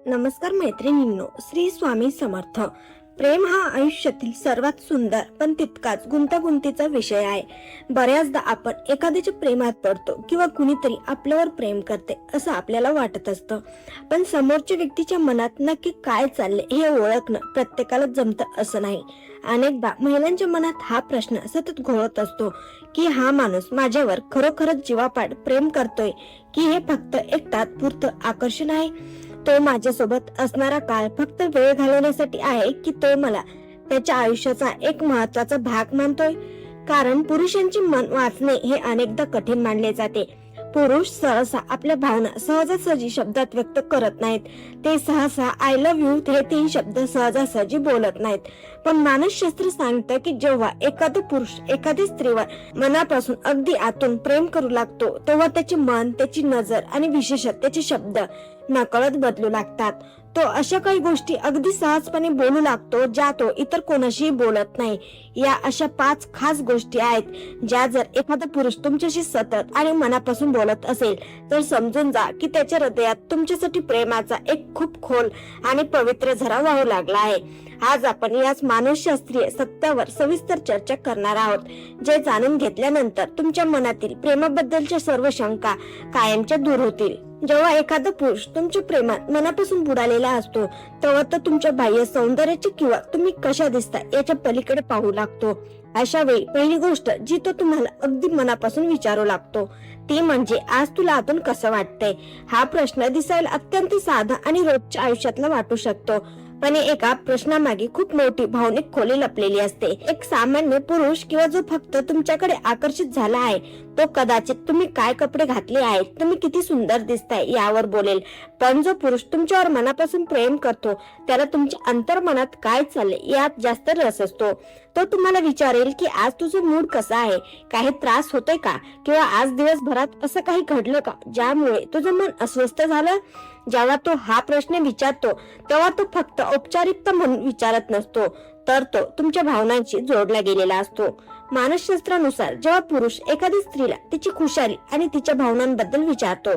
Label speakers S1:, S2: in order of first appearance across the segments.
S1: नमस्कार मैत्रिणींनो, श्री स्वामी समर्थ. प्रेम हा आयुष्यातील सर्वात सुंदर पण तितकाच गुंतागुंतीचा विषय आहे. बऱ्याचदा आपण एखाद्याच्या प्रेमात पडतो किंवा कुणीतरी आपल्यावर प्रेम करते असं आपल्याला वाटत असतं, पण समोरच्या व्यक्तीच्या मनात नक्की काय चालले हे ओळखणं प्रत्येकाला जमतं असं नाही. अनेकदा महिलांच्या मनात हा प्रश्न सतत घोळत असतो की हा माणूस माझ्यावर खरोखरच जीवापाड प्रेम करतोय की हे फक्त एक तात्पुरतं आकर्षण आहे. तो माझ्यासोबत असणारा काळ फक्त वेळ घालवण्यासाठी आहे की तो मला त्याच्या आयुष्याचा एक महत्वाचा भाग मानतोय. कारण पुरुषांचे मन वाचणे हे अनेकदा कठीण मानले जाते. पुरुष सहसा आपल्या भावना सहजासहजी शब्दात व्यक्त करत नाहीत. ते सहसा आय लव्ह यू हे तीन शब्द सहजासहजी बोलत नाहीत. पण मानसशास्त्र सांगतं की जेव्हा एखादा पुरुष एखाद्या स्त्रीवर मनापासून अगदी आतून प्रेम करू लागतो तेव्हा त्याचे मन, त्याची नजर आणि विशेषतः त्याचे शब्द नकळत बदलू लागतात. तो अशा काही गोष्टी अगदी सहजपणे बोलू लागतो ज्या तो इतर कोणाशीही बोलत नाही. या अशा 5 खास गोष्टी आहेत ज्या जर एखादा पुरुष तुमच्याशी सतत आणि मनापासून बोलत असेल तर समजून जा की त्याच्या हृदयात तुमच्यासाठी प्रेमाचा एक खूप खोल आणि पवित्र झरा वाहू लागला आहे. आज आपण याच मानसशास्त्रीय सत्यावर सविस्तर चर्चा करणार आहोत, जे जाणून घेतल्यानंतर तुमच्या मनातील प्रेमाबद्दलच्या सर्व शंका कायमच्या दूर होतील. जेव्हा एखादा पुरुष तुमच्या प्रेमात मनापासून बुडालेला असतो तेव्हा तो तुमच्या बाह्य सौंदर्याचे किंवा तुम्ही कशा दिसता याच्या पलीकडे पाहू लागतो. अशा वेळी पहिली गोष्ट जी तो तुम्हाला अगदी मनापासून विचारू लागतो ती म्हणजे आज तुला आतून कसं वाटतंय. हा प्रश्न दिसायला अत्यंत साधा आणि रोजच्या आयुष्यातला वाटू शकतो, पण एका प्रश्नामागे खूप मोठी भावनिक खोली लपलेली असते. एक सामान्य पुरुष किंवा जो फक्त तुमच्याकडे आकर्षित झाला आहे तो कदाचित तुम्ही काय कपडे घातले आहेत, तुम्ही किती सुंदर दिसताय यावर बोलेल. पण जो पुरुष तुमच्यावर मनापासून प्रेम करतो त्याला तुमच्या अंतर्मनात काय चालले यात जास्त रस असतो. तो तुम्हाला विचारेल की आज तुझं मूड कसा आहे, काही त्रास होतोय का, किंवा आज दिवसभरात असं काही घडलं का ज्यामुळे तुझं मन अस्वस्थ झालं. जेव्हा तो हा प्रश्न विचारतो तेव्हा तो फक्त औपचारिकता म्हणून विचारत नसतो, तर तो तुमच्या भावनांशी जोडला गेलेला असतो. मानसशास्त्रानुसार जेव्हा पुरुष एखाद्या स्त्रीला तिची खुशाली आणि तिच्या भावनांबद्दल विचारतो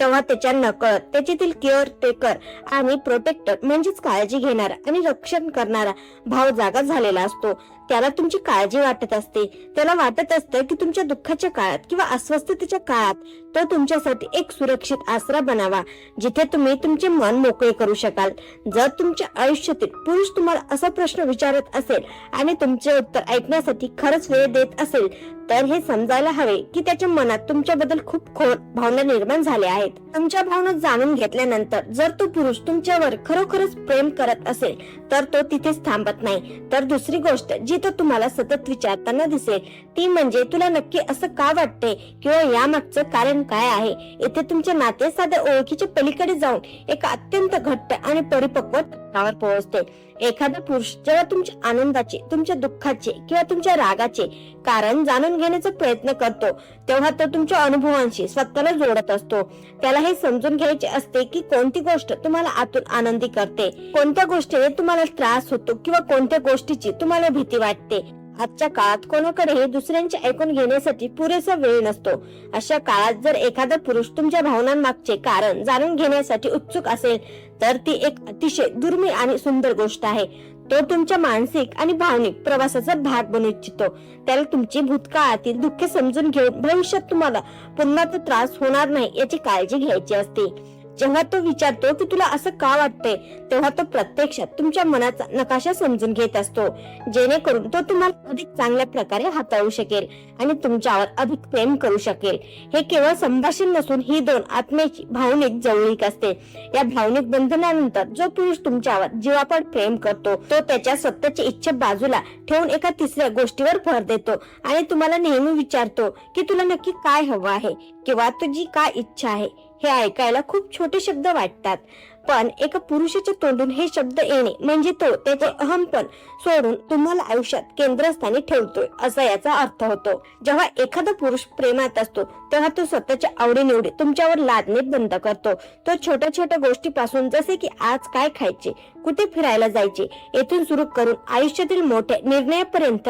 S1: तेव्हा त्याच्या नकळत त्याच्यातील केअर टेकर आणि प्रोटेक्टर म्हणजेच काळजी घेणारा आणि रक्षण करणारा भाव जागा झालेला असतो. त्याला तुमची काळजी वाटत असते. त्याला वाटत असतं की तुमच्या दुःखाच्या काळात किंवा अस्वस्थतेच्या काळात तो तुमच्यासाठी एक सुरक्षित आसरा बनावा जिथे तुम्ही तुमचे मन मोकळे करू शकाल. जर तुमच्या आयुष्यातील पुरुष तुम्हाला असा प्रश्न विचारत असेल आणि तुमचे उत्तर ऐकण्यासाठी खरंच वेळ देत असेल तर हे समजायला हवे की त्याच्या मनात तुमच्याबद्दल खूप खोल भावना निर्माण झाल्या आहेत. तुमच्या भावना जाणून घेतल्यानंतर जर तो पुरुष तुमच्यावर खरोखरच प्रेम करत असेल तर तो तिथेच थांबत नाही. तर दुसरी गोष्ट जी तो तुम्हाला सतत विचारताना दिसेल ती म्हणजे तुला नक्की असं का वाटते किंवा यामागचं कारण काय आहे. इथे तुमच्या नाते साध्या ओळखीच्या पलीकडे जाऊन एका अत्यंत घट्ट आणि परिपक्व टप्प्यावर पोहोचते. एखादा पुरुष जेव्हा तुमच्या आनंदाचे, तुमच्या दुःखाचे किंवा तुमच्या रागाचे कारण जाणून घेण्याचा प्रयत्न करतो तेव्हा तो तुमच्या अनुभवांशी स्वतःला जोडत असतो. त्याला हे समजून घ्यायचे असते की कोणती गोष्ट तुम्हाला आतून आनंदी करते, कोणत्या गोष्टीने तुम्हाला त्रास होतो किंवा कोणत्या गोष्टीची तुम्हाला भीती वाटते. आजच्या काळात कोणाकडेही दुसऱ्यांचे ऐकून घेण्यासाठी पुरेसा वेळ नसतो. अशा काळात जर एखादा पुरुष तुमच्या भावनांमागचे कारण जाणून घेण्यासाठी उत्सुक असेल तर ती एक अतिशय दुर्मिळ आणि सुंदर गोष्ट आहे. तो तुमच्या मानसिक आणि भावनिक प्रवासाचा भाग बनू इच्छितो. त्याला तुमची भूतकाळातील दुःख समजून घेऊन भविष्यात तुम्हाला पुन्हा तो त्रास होणार नाही याची काळजी घ्यायची असते. जेव्हा तो विचारतो की तुला असं का वाटतंय तेव्हा तो प्रत्यक्षात तुमच्या मनाचा नकाशा समजून घेत असतो, जेणेकरून तो तुम्हाला अधिक चांगल्या प्रकारे हाताळू शकेल आणि तुमच्यावर अधिक प्रेम करू शकेल. हे केवळ संभाषण नसून ही दोन आत्म्याची भावनिक जवळीक असते. या भावनिक बंधनानंतर जो पुरुष तुमच्यावर जीवापाड प्रेम करतो तो त्याच्या स्वतःच्या इच्छा बाजूला ठेवून एका तिसऱ्या गोष्टीवर भर देतो आणि तुम्हाला नेहमी विचारतो की तुला नक्की काय हवं आहे किंवा तुझी काय इच्छा आहे. हे ऐकायला खूप छोटे शब्द वाटतात, पण एका पुरुषाच्या तोंडून हे शब्द येणे म्हणजे तो त्याचे अहमपण सोडून तुम्हाला आयुष्यात केंद्रस्थानी ठेवतोय असा याचा अर्थ होतो. जेव्हा एखादा पुरुष प्रेमात असतो तेव्हा तो स्वतःच्या आवडीनिवडी तुमच्यावर लादणे बंद करतो. तो छोट्या छोट्या गोष्टीपासून जसे की आज काय खायचे, कुठे फिरायला जायचे येथून सुरू करून आयुष्यातील मोठ्या निर्णयापर्यंत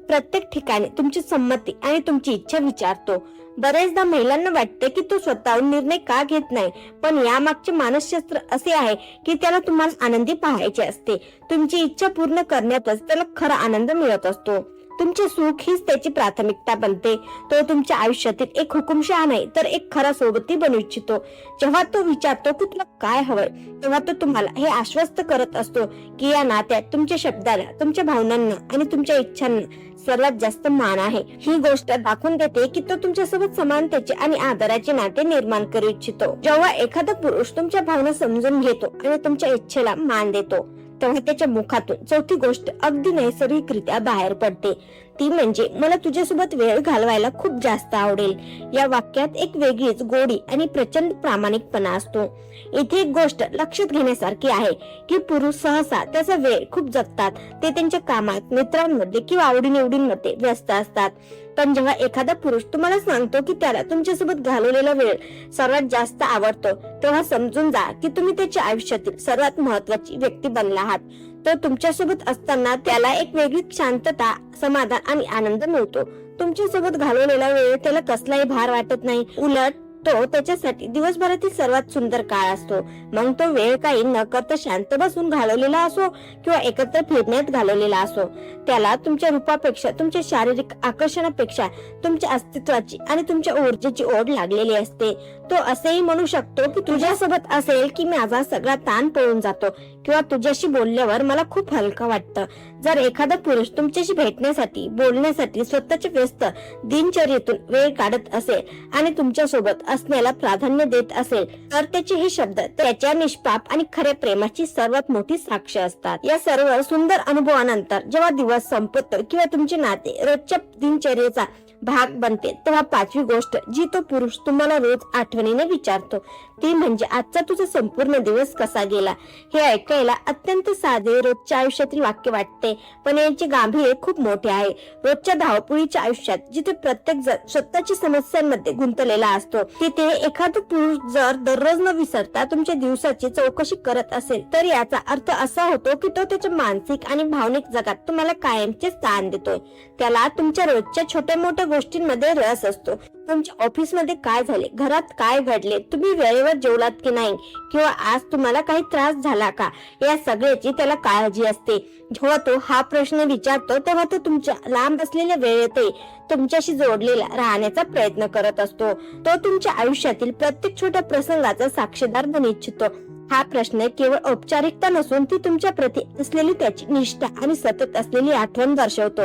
S1: प्रत्येक ठिकाणी तुमची संमती आणि तुमची इच्छा विचारतो. बरेचदा महिलांना वाटते की तो स्वतःहून निर्णय का घेत नाही, पण यामागचे मानसशास्त्र असे आहे की त्याला तुम्हाला आनंदी पाहायचे असते. तुमची इच्छा पूर्ण करण्यातच त्याला खरा आनंद मिळत असतो. तुमचे सुख हीच त्याची प्राथमिकता बनते. तो तुमच्या आयुष्यातील एक हुकुमशहा नाही तर एक खरा सोबती बनू इच्छितो. जेव्हा तो विचारतो की तुला काय हवंय, तेव्हा तो तुम्हाला हे आश्वस्त करत असतो की या नात्यात तुमच्या शब्दाला, तुमच्या भावनांना आणि तुमच्या इच्छांना सर्वात जास्त मान आहे. ही गोष्ट दाखवून देते की तो तुमच्यासोबत समानतेचे आणि आदराचे नाते निर्माण करू इच्छितो. जेव्हा एखादा पुरुष तुमच्या भावना समजून घेतो आणि तुमच्या इच्छेला मान देतो, तेव्हा त्याच्या मुखातून चौथी गोष्ट अगदी नैसर्गिकरित्या बाहेर पडते. ती म्हणजे मला तुझ्यासोबत वेळ घालवायला खूप जास्त आवडेल. या वाक्यात एक वेगळीच गोडी आणि प्रचंड प्रामाणिकपणा असतो. इथे एक गोष्ट लक्षात घेण्यासारखी आहे की पुरुष सहसा त्याचा वेळ खूप जगतात. ते त्यांच्या कामात, मित्रांमध्ये किंवा आवडीनिवडींमध्ये व्यस्त असतात. पण जेव्हा एखादा पुरुष तुम्हाला सांगतो की त्याला तुमच्यासोबत घालवलेला वेळ सर्वात जास्त आवडतो, तेव्हा समजून जा की तुम्ही त्याच्या आयुष्यातील सर्वात महत्वाची व्यक्ती बनला आहात. तो तुमच्यासोबत असताना त्याला एक वेगळीच शांतता, समाधान आणि आनंद मिळतो. तुमच्यासोबत घालवलेला वेळ त्याला कसलाही भार वाटत नाही. उलट तो त्याच्यासाठी दिवसभरातील सर्वात सुंदर काळ असतो. मग तो वेळ काही न करता शांत बसून घालवलेला असो किंवा एकत्र फिरण्यात घालवलेला असो, त्याला तुमच्या रूपापेक्षा, तुमच्या शारीरिक आकर्षणापेक्षा तुमच्या अस्तित्वाची आणि तुमच्या ऊर्जेची ओढ लागलेली असते. तो असेही म्हणू शकतो की तुझ्यासोबत असेल की माझा सगळा ताण पळून जातो किंवा तुझ्याशी बोलल्यावर मला खूप हलकं वाटतं. जर एखादा पुरुष तुमच्याशी भेटण्यासाठी, बोलण्यासाठी स्वतःच्या व्यस्त दिनचर्येतून वेळ काढत असेल आणि तुमच्यासोबत असण्याला प्राधान्य देत असेल, तर त्याचे हे शब्द त्याच्या निष्पाप आणि खऱ्या प्रेमाची सर्वात मोठी साक्ष असतात. या सर्व सुंदर अनुभवानंतर जेव्हा दिवस संपतो किंवा तुमचे नाते रोजच्या दिनचर्येचा भाग बनते, तेव्हा पाचवी गोष्ट जी तो पुरुष तुम्हाला रोज आठवणीने विचारतो, ती म्हणजे आजचा तुझा संपूर्ण दिवस कसा गेला. हे ऐकायला अत्यंत साधे रोजच्या आयुष्यातील वाक्य वाटते, पण याचे गांभीर्य खूप मोठे आहे. रोजच्या धावपळीच्या आयुष्यात जिथे प्रत्येक जण स्वतःच्या समस्यांमध्ये गुंतलेला असतो, तिथे एखादा पुरुष जर दररोज न विसरता तुमच्या दिवसाची चौकशी करत असेल, तर याचा अर्थ असा होतो की तो त्याच्या मानसिक आणि भावनिक जगात तुम्हाला कायमचे स्थान देतोय. त्याला तुमच्या रोजच्या छोट्या मोठ्या गोष्टींमध्ये रस असतो. तुमच्या ऑफिसमध्ये काय झाले, घरात काय घडले, तुम्ही वेळेवर जेवलात की नाही, किंवा आज तुम्हाला काही त्रास झाला का, या सगळ्याची त्याला काळजी असते. जेव्हा तो हा प्रश्न विचारतो, तेव्हा तो तुमच्या लांब असलेल्या वेळेतही तुमच्याशी जोडलेला राहण्याचा प्रयत्न करत असतो. तो तुमच्या आयुष्यातील प्रत्येक छोट्या प्रसंगाचा साक्षीदार बनू इच्छितो. हा प्रश्न केवळ औपचारिकता नसून ती तुमच्या प्रती असलेली त्याची निष्ठा आणि सतत असलेली आठवण दर्शवतो.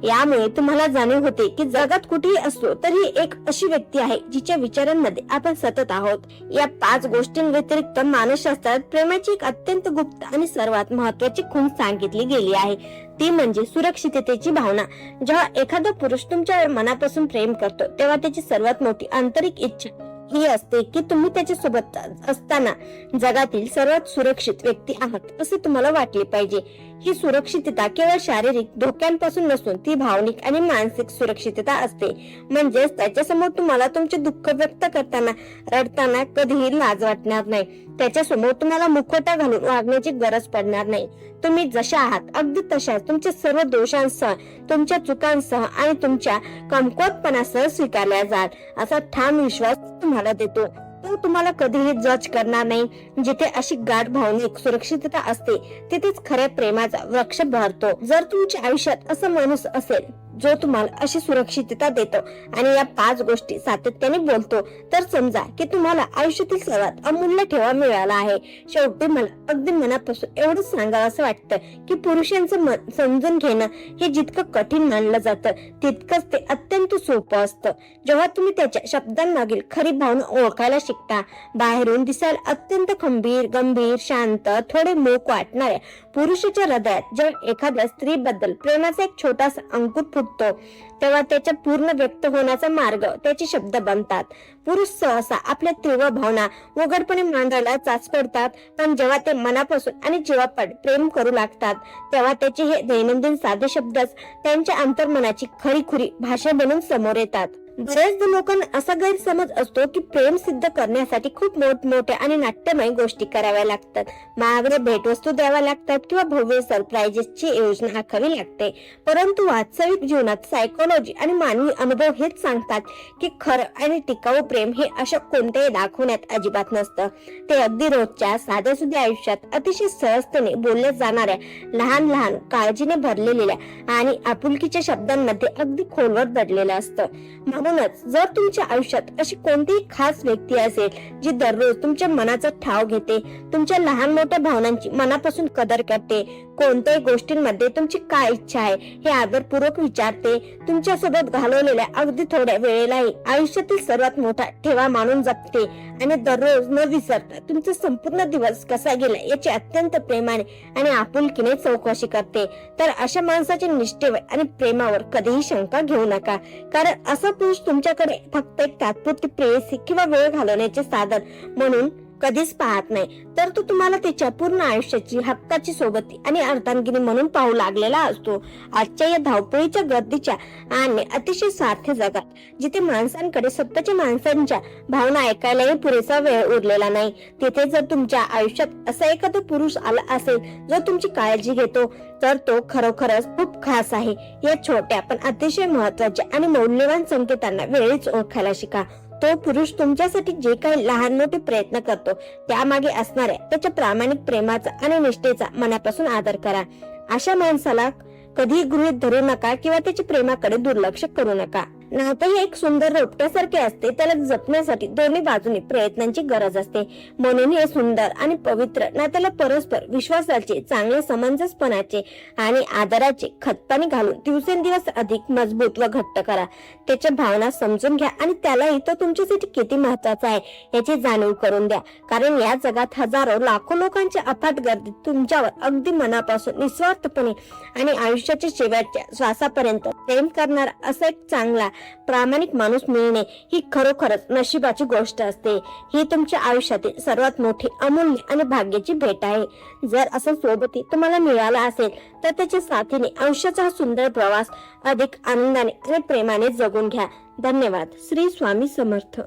S1: यामुळे तुम्हाला जाणीव होते की जगात कुठेही असतो तरी एक अशी व्यक्ती आहे जिच्या विचारांमध्ये आपण सतत आहोत. या 5 गोष्टींव्यतिरिक्त मानसशास्त्रात प्रेमाची एक अत्यंत गुप्त आणि सर्वात महत्वाची खूण सांगितली गेली आहे, ती म्हणजे सुरक्षिततेची भावना. जेव्हा एखादा पुरुष तुमच्या मनापासून प्रेम करतो, तेव्हा त्याची सर्वात मोठी आंतरिक इच्छा ही असते की तुम्ही त्याच्या सोबत असताना जगातील सर्वात सुरक्षित व्यक्ती आहात असे तुम्हाला वाटले पाहिजे. ही सुरक्षितता केवळ शारीरिक धोक्यांपासून नसून ती भावनिक आणि मानसिक सुरक्षितता असते. म्हणजेच त्याच्यासमोर तुम्हाला तुमचे दुःख व्यक्त करताना, रडताना कधीही लाज वाटणार नाही. त्याच्यासमोर तुम्हाला मुखवटा घालून वागण्याची गरज पडणार नाही. तुम्ही जशा आहात अगदी तशाच तुमच्या सर्व दोषांसह, तुमच्या चुकांसह आणि तुमच्या कमकुवतपणासह स्वीकारल्या जाल असा ठाम विश्वास तुम्हाला देतो. तो तुम्हाला कधीही जज करणार नाही. जिथे अशी गाढ भावनिक सुरक्षितता असते, तिथेच खऱ्या प्रेमाचा वृक्ष बहरतो. जर तुमच्या आयुष्यात असा माणूस असेल जो तुम्हाला अशी सुरक्षितता देतो आणि या 5 गोष्टी सातत्याने बोलतो, तर समजा की तुम्हाला आयुष्यातील सर्वात अमूल्य ठेवा मिळाला आहे. शेवटी मला अगदी मनापासून एवढंच सांगावं असं वाटतं की पुरुषांचं मन समजून घेणं हे जितकं कठीण मानलं जातं, तितकंच ते अत्यंत सोपं असतं. जेव्हा तुम्ही त्याच्या शब्दांमागील खरी भावना ओळखायला शिकता, बाहेरून दिसायला अत्यंत खंबीर, गंभीर, शांत, थोडे मूक वाटणाऱ्या पुरुषाच्या हृदयात जेव्हा एखाद्या स्त्रीबद्दल प्रेमाचा एक छोटासा अंकुर फुटतो, तेव्हा त्याच्या पूर्ण व्यक्त होण्याचा मार्ग त्याचे शब्द बनतात. पुरुष सहसा आपल्या तीव्र भावना उघडपणे मांडायला चाच पडतात, पण जेव्हा ते मनापासून आणि जीवापाड प्रेम करू लागतात, तेव्हा त्याचे हे दैनंदिन साधे शब्दच त्यांच्या अंतर्मनाची खरीखुरी भाषा बनून समोर येतात. बऱ्याचदा लोकांना असा गैरसमज असतो की प्रेम सिद्ध करण्यासाठी खूप मोठमोठ्या आणि नाट्यमय गोष्टी कराव्या लागतात, महागड्या भेटवस्तू द्याव्या लागतात किंवा भव्य सरप्राईजेसची योजना आखावी लागते. परंतु वास्तविक जीवनात सायकोलॉजी आणि मानवी अनुभव हेच सांगतात की खरं आणि टिकाऊ प्रेम हे अशा कोणत्याही दाखवण्यात अजिबात नसतं. ते अगदी रोजच्या साध्यासुध्या आयुष्यात अतिशय सहजतेने बोलल्या जाणाऱ्या लहान लहान काळजीने भरलेल्या आणि आपुलकीच्या शब्दांमध्ये अगदी खोलवर दडलेलं असतं. म्हणूनच जर तुमच्या आयुष्यात अशी कोणतीही खास व्यक्ती असेल जी दररोज तुमच्या मनाचा ठाव घेते, तुमच्या लहान मोठ्या भावनांची मनापासून कदर करते, कोणत्याही गोष्टींमध्ये तुमची काय इच्छा आहे हे आदरपूर्वक विचारते, तुमच्या सोबत घालवलेल्या अगदी थोड्या वेळेलाही आयुष्यातील सर्वात मोठा ठेवा मानून जपते आणि दररोज न विसरता तुमचा संपूर्ण दिवस कसा गेला याची अत्यंत प्रेमाने आणि आपुलकीने चौकशी करते, तर अशा माणसाच्या निष्ठेवर आणि प्रेमावर कधीही शंका घेऊ नका. कारण असा पुरुष तुमच्याकडे फक्त एक तात्पुरती प्रेयसी किंवा वेळ घालवण्याचे साधन म्हणून कधीच पाहत नाही, तर तो तुम्हाला त्याच्या पूर्ण आयुष्याची हक्काची सोबती आणि अर्धांगिनी म्हणून पाहू लागलेला असतो. आजच्या या धावपळीच्या गर्दीच्या आणि अतिशय स्वार्थी जगात जिथे माणसांकडे स्वतःच्या माणसांच्या भावना ऐकायलाही पुरेसा वेळ उरलेला नाही, तिथे जर तुमच्या आयुष्यात असा एखादा पुरुष आला असेल जो तुमची काळजी घेतो, तर तो खरोखरच खूप खास आहे. या छोट्या पण अतिशय महत्वाच्या आणि मौल्यवान संकेतांना वेळीच ओळखायला शिका. तो पुरुष तुमच्यासाठी जे काही लहान मोठे प्रयत्न करतो त्यामागे असणाऱ्या त्याच्या प्रामाणिक प्रेमाचा आणि निष्ठेचा मनापासून आदर करा. अशा माणसाला कधीही गृहीत धरू नका किंवा त्याच्या प्रेमाकडे दुर्लक्ष करू नका. नातं हे एक सुंदर रोपट्यासारखे असते, त्याला जपण्यासाठी दोन्ही बाजूने प्रयत्नांची गरज असते. म्हणून हे सुंदर आणि पवित्र नात्याला परस्पर विश्वासाचे, चांगले समंजसपणाचे आणि आदराचे खतपाणी घालून दिवसेंदिवस अधिक मजबूत व घट्ट करा. त्याच्या भावना समजून घ्या आणि त्यालाही तो तुमच्यासाठी किती महत्वाचा आहे याची जाणीव करून द्या. कारण या जगात हजारो लाखो लोकांच्या अफाट गर्दीत तुमच्यावर अगदी मनापासून निस्वार्थपणे आणि आयुष्याच्या शेवटच्या श्वासापर्यंत प्रेम करणारा असा एक चांगला प्रामाणिक माणूस मिळणे ही खरोखरच नशिबाची गोष्ट असते. ही तुमच्या आयुष्यातील सर्वात मोठी अमूल्य आणि भाग्याची भेट आहे. जर असं सोबती तुम्हाला मिळाला असेल तर त्याच्या साथीने आयुष्याचा हा सुंदर प्रवास अधिक आनंदाने आणि प्रेमाने जगून घ्या. धन्यवाद. श्री स्वामी समर्थ.